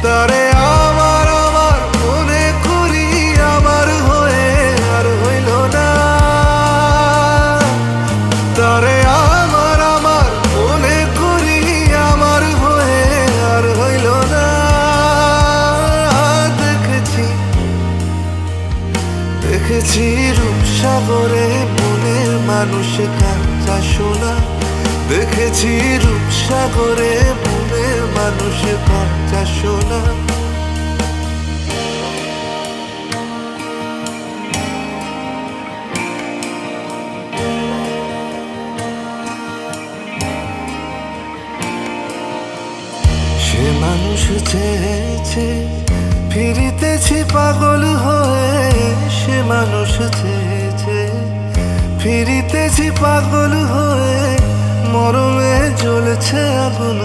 তারে আমার আমার মনে করি আমার হয়ে আর হইল না। তারে আমার আমার মনে করি আমার হয়ে আর হইল না। দেখেছি দেখেছি রূপসাগরে মনের মানুষ কাঁচা সোনা। দেখেছি রূপসাগরে মনের মানুষ কাঁচা সোনা। সে মানুষ চেয়েছে ফিরিতেছি পাগল হয়ে। সে মানুষ চেয়েছে ফিরিতেছি পাগল হয়ে। মরমে জ্বলেছে আগুন